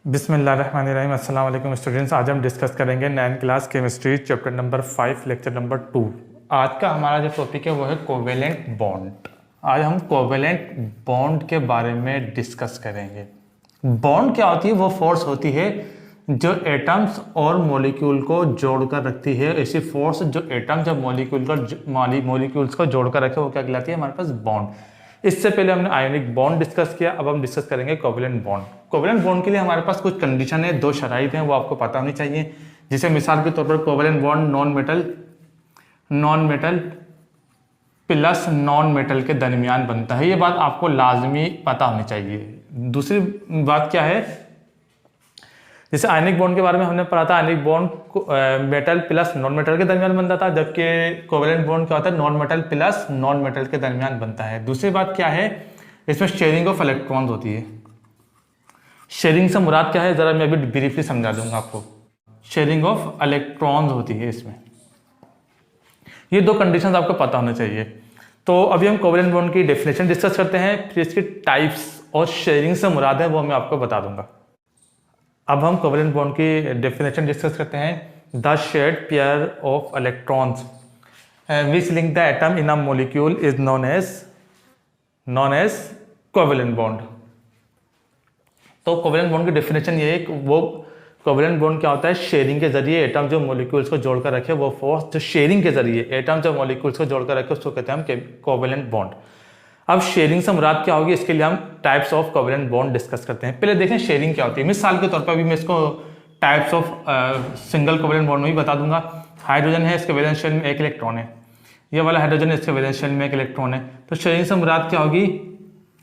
बिस्मिल्लाहिर्रहमानिर्रहीम। अस्सलाम वालेकुम स्टूडेंट्स। आज हम डिस्कस करेंगे 9th class chemistry chapter number 5 lecture number 2। आज का हमारा जो टॉपिक है वो है कोवेलेंट बॉन्ड। आज हम कोवेलेंट बॉन्ड के बारे में डिस्कस करेंगे। बॉन्ड क्या होती है? वो फोर्स होती है जो एटम्स और मॉलिक्यूल को जोड़कर रखती है। ऐसी फोर्स जो एटम्स और मॉलिक्यूल्स को जोड़कर रखे वो क्या कहलाती है? हमारे पास बॉन्ड। इससे पहले हमने आयोनिक बॉन्ड डिस्कस किया, अब हम डिस्कस करेंगे कोवेलेंट बॉन्ड। कोवेलेंट बॉन्ड के लिए हमारे पास कुछ कंडीशन है, दो शराइत हैं, वो आपको पता होनी चाहिए। जिसे मिसाल के तौर पर covalent bond non metal plus non metal के दरमियान बनता है। ये बात आपको लाजमी पता होनी चाहिए। दूसरी बात क्या है? जैसे आयनिक बॉन्ड के बारे में हमने पढ़ा था, ionic bond metal plus non metal के दरमियान बनता था, जबकि कोवेलेंट बॉन्ड क्या होता है? Non metal plus non metal के दरमियान बनता है। दूसरी बात क्या है? इसमें शेयरिंग ऑफ इलेक्ट्रॉन्स होती है। शेयरिंग से मुराद क्या है जरा मैं अभी ब्रीफली समझा दूंगा आपको। शेयरिंग ऑफ इलेक्ट्रॉन्स होती है इसमें। ये दो कंडीशंस आपको पता होना चाहिए। तो अभी हम कोवेलेंट बॉन्ड की डेफिनेशन डिस्कस करते हैं, फिर इसकी टाइप्स और शेयरिंग से मुराद है वो मैं आपको बता दूंगा। अब हम कोवेलेंट बॉन्ड की डेफिनेशन डिस्कस करते हैं। The shared pair of electrons which link the atom in a molecule is known as covalent bond. तो कोवेलेंट बॉन्ड की डेफिनेशन ये है कि वो कोवेलेंट बॉन्ड क्या होता है? शेयरिंग के जरिए एटम जो मॉलिक्यूल्स को जोड़कर रखे, वो फोर्स जो शेयरिंग के जरिए एटम जो मॉलिक्यूल्स को जोड़कर रखे उसको कहते हैं हम कोवेलेंट बॉन्ड। अब शेयरिंग से मुराद क्या होगी, इसके लिए हम types of covalent bond discuss करते हैं। पहले देखें शेयरिंग क्या होती है। मिसाल के तौर पर अभी मैं इसको types of single covalent bond में भी बता दूंगा। हाइड्रोजन है, इसके वैलेंस शेल में एक इलेक्ट्रॉन है। ये वाला हाइड्रोजन है, इसके वैलेंस शेल में एक इलेक्ट्रॉन है। तो शेयरिंग से मुराद क्या होगी?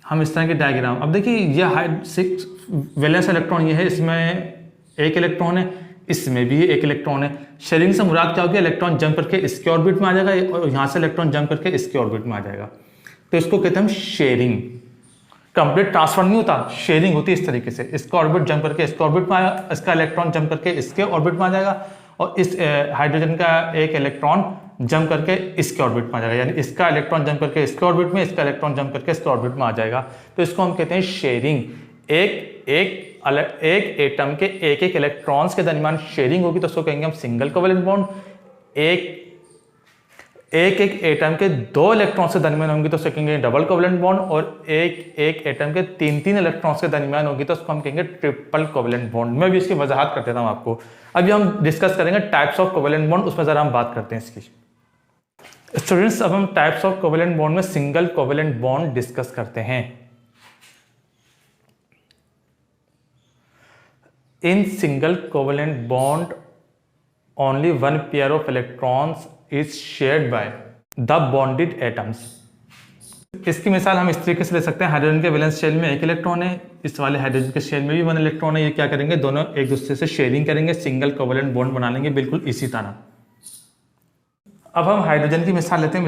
हम इस तरह की डायग्राम, अब देखिए ये 6 वैलेंस इलेक्ट्रॉन ये है, इसमें एक इलेक्ट्रॉन है, इसमें भी एक इलेक्ट्रॉन है। शेयरिंग से मुराद क्या होगी? इलेक्ट्रॉन जंप करके इसके ऑर्बिट में आ जाएगा और यहाँ से इलेक्ट्रॉन जंप करके इसके ऑर्बिट में आ जाएगा। तो इसको कहते हैं हम शेयरिंग। कंप्लीट ट्रांसफर नहीं होता, शेयरिंग होती है इस तरीके से। इसका ऑर्बिट जंप करके इसके ऑर्बिट में आएगा, इसका इलेक्ट्रॉन जंप करके इसके ऑर्बिट में आ जाएगा और इस हाइड्रोजन का एक इलेक्ट्रॉन जंप करके इसके ऑर्बिट में आ जाएगा। यानी इसका इलेक्ट्रॉन जंप करके इसके ऑर्बिट में, इसका इलेक्ट्रॉन जंप करके इसके ऑर्बिट में आ जाएगा। तो इसको हम कहते हैं शेयरिंग। एक एटम के एक इलेक्ट्रॉन्स के दरमियान शेयरिंग होगी तो उसको कहेंगे हम सिंगल कोवेलेंट बॉन्ड। एक एटम के 2 इलेक्ट्रॉन्स के दरमियान होंगी तो उसको कहेंगे डबल कोवेलेंट बॉन्ड, और एक एटम के 3 इलेक्ट्रॉन्स के दरमियान होगी तो उसको हम कहेंगे ट्रिपल कोवेलेंट बॉन्ड। मैं भी इसकी वजाहत कर देता हूं आपको। अभी हम डिस्कस करेंगे टाइप्स ऑफ कोवेलेंट बॉन्ड, उसमें जरा हम बात करते हैं इसकी। स्टूडेंट्स, अब हम टाइप्स ऑफ कोवेलेंट बॉन्ड में सिंगल कोवेलेंट बॉन्ड डिस्कस करते हैं। In single covalent bond only one pair of electrons is shared by the bonded atoms. इसकी मिसाल हम इस तरीके से ले सकते हैं। हाइड्रोजन के वैलेंस शेल में एक इलेक्ट्रॉन है, इस वाले हाइड्रोजन के शेल में भी 1 इलेक्ट्रॉन है। ये क्या करेंगे? दोनों एक दूसरे से शेयरिंग करेंगे, सिंगल कोवेलेंट बॉन्ड बना लेंगे, बिल्कुल इसी तरह। अब हम हाइड्रोजन की मिसाल लेते हैं।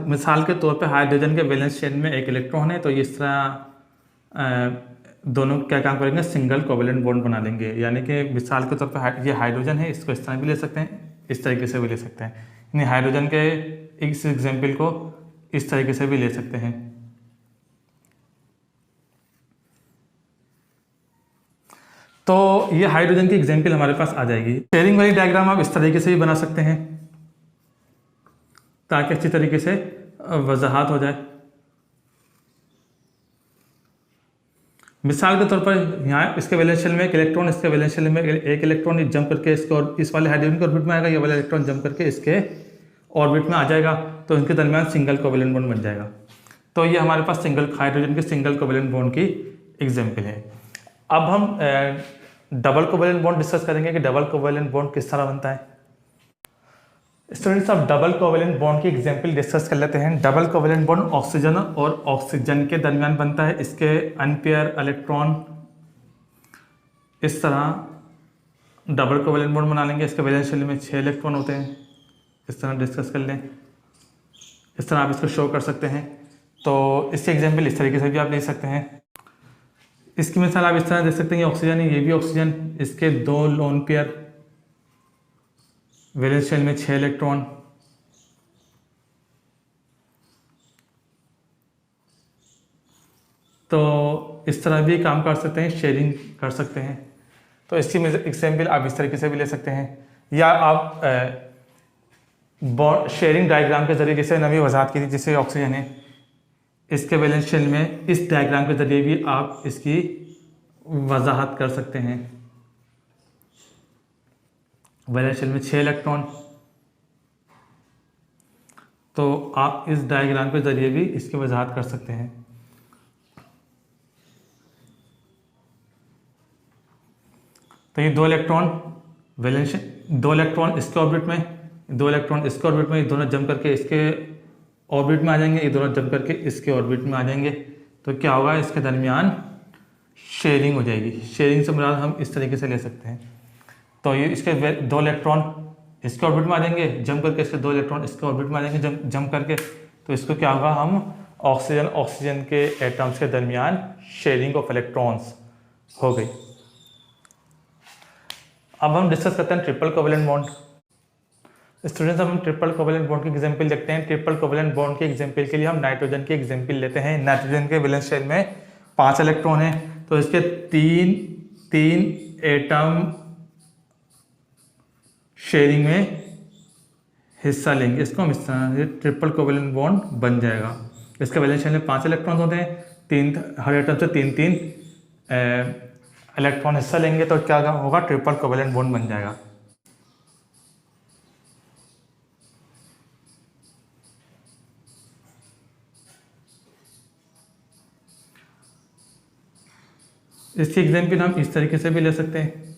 मिसाल के तौर पर हाइड्रोजन के वैलेंस शेल में एक इलेक्ट्रॉन है, तो इस तरह दोनों क्या काम करेंगे? सिंगल कोवेलेंट बॉन्ड बना लेंगे। यानी कि मिसाल के तौर पर ये हाइड्रोजन है, इसको इस तरह भी ले सकते हैं, इस तरीके से भी ले सकते हैं। यानी हाइड्रोजन के इस एग्जाम्पल को इस तरीके से भी ले सकते हैं। तो ये हाइड्रोजन की एग्जाम्पल हमारे पास आ जाएगी। शेयरिंग वाली डायग्राम आप इस तरीके से भी बना सकते हैं ताकि अच्छी तरीके से वजाहत हो जाए। मिसाल के तौर पर यहाँ इसके वैलेंस शेल में एक इलेक्ट्रॉन, इसके वैलेंस शेल में एक इलेक्ट्रॉन जंप करके इसके और इस वाले हाइड्रोजन के ऑर्बिट में आएगा, ये वाला इलेक्ट्रॉन जंप करके इसके ऑर्बिट में आ जाएगा, तो इनके दरमियान सिंगल कोवेलेंट बॉन्ड बन जाएगा। तो ये हमारे पास हाइड्रोजन के सिंगल कोवेलेंट बॉन्ड की एग्जाम्पल है। अब हम डबल कोवेलेंट बॉन्ड डिस्कस करेंगे कि डबल कोवेलेंट बॉन्ड किस तरह बनता है। स्टूडेंट्स, अब डबल कोवेलेंट बॉन्ड की एग्जांपल डिस्कस कर लेते हैं। डबल कोवेलेंट बॉन्ड ऑक्सीजन और ऑक्सीजन के दरमियान बनता है। इसके अनपेयर इलेक्ट्रॉन इस तरह डबल कोवेलेंट बॉन्ड बना लेंगे। इसके वैलेंस शेल में 6 इलेक्ट्रॉन होते हैं, इस तरह डिस्कस कर लें। इस तरह आप इसको शो कर सकते हैं। तो इसकी एग्जांपल इस तरीके से भी आप ले सकते हैं। इसकी मिसाल आप इस तरह देख सकते हैं, ये ऑक्सीजन है, ये भी ऑक्सीजन, इसके 2 लोन पेयर, वैलेंस शेल में 6 इलेक्ट्रॉन। तो इस तरह भी काम कर सकते हैं, शेयरिंग कर सकते हैं। तो इसकी एग्जाम्पल आप इस तरीके से भी ले सकते हैं, या आप शेयरिंग डायग्राम के जरिए, जैसे नवी वजाहत की थी, जैसे ऑक्सीजन है, इसके वैलेंस शेल में इस डायग्राम के जरिए भी आप इसकी वजाहत कर सकते हैं। वैलेंस शेल में 6 इलेक्ट्रॉन, तो आप इस डायग्राम के जरिए भी इसकी वजाहत कर सकते हैं। तो ये 2 इलेक्ट्रॉन वैलेंस, 2 इलेक्ट्रॉन इसके ऑर्बिट में, 2 इलेक्ट्रॉन इसके ऑर्बिट में, ये दोनों जंप करके इसके ऑर्बिट में आ जाएंगे, ये दोनों जंप करके इसके ऑर्बिट में आ जाएंगे। तो क्या होगा, इसके दरमियान शेयरिंग हो जाएगी। शेयरिंग से मुराद हम इस तरीके से ले सकते हैं। तो ये इसके 2 इलेक्ट्रॉन इसके ऑर्बिट में आ जाएंगे, जंप करके इसके 2 इलेक्ट्रॉन इसके ऑर्बिट में आ जाएंगे जंप करके। तो इसको क्या होगा, हम ऑक्सीजन के एटम्स के दरमियान शेयरिंग ऑफ इलेक्ट्रॉन्स हो गई। अब हम डिस्कस करते हैं ट्रिपल कोवेलेंट बॉन्ड। स्टूडेंट्स, हम ट्रिपल कोवेलेंट बॉन्ड की एग्जांपल देखते हैं। ट्रिपल कोवेलेंट बॉन्ड के एग्जांपल के लिए हम नाइट्रोजन की एग्जांपल लेते हैं। नाइट्रोजन के वैलेंस शेल में 5 इलेक्ट्रॉन है, तो इसके तीन एटम शेयरिंग में हिस्सा लेंगे। इसको हम इस तरह ट्रिपल कोवेलेंट बॉन्ड बन जाएगा। इसके वैलेंस शेल में 5 इलेक्ट्रॉन होते हैं, हर एटम से 3 इलेक्ट्रॉन हिस्सा लेंगे, तो क्या होगा, ट्रिपल कोवेलेंट बॉन्ड बन जाएगा। इसकी एग्जांपल हम इस तरीके से भी ले सकते हैं।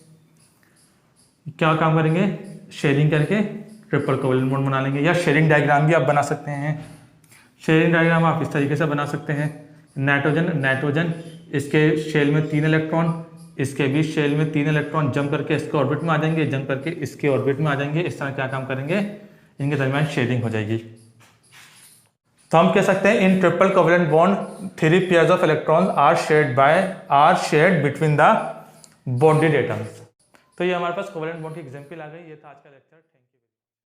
क्या काम करेंगे, शेयरिंग करके ट्रिपल कोवेलेंट बॉन्ड बना लेंगे, या शेयरिंग डायग्राम भी आप बना सकते हैं। शेयरिंग डायग्राम आप इस तरीके से बना सकते हैं। नाइट्रोजन इसके शेल में 3 इलेक्ट्रॉन, इसके भी शेल में 3 इलेक्ट्रॉन जंप करके इसके ऑर्बिट में आ जाएंगे, जंप करके इसके ऑर्बिट में आ जाएंगे। इस तरह क्या काम करेंगे, इनके दरमियान शेयरिंग हो जाएगी। तो हम कह सकते हैं in triple covalent bond 3 pairs of electrons are shared between the bonded atoms. तो ये हमारे पास कोवेलेंट बॉन्ड की एग्जांपल आ गई। ये था आज का लेक्चर।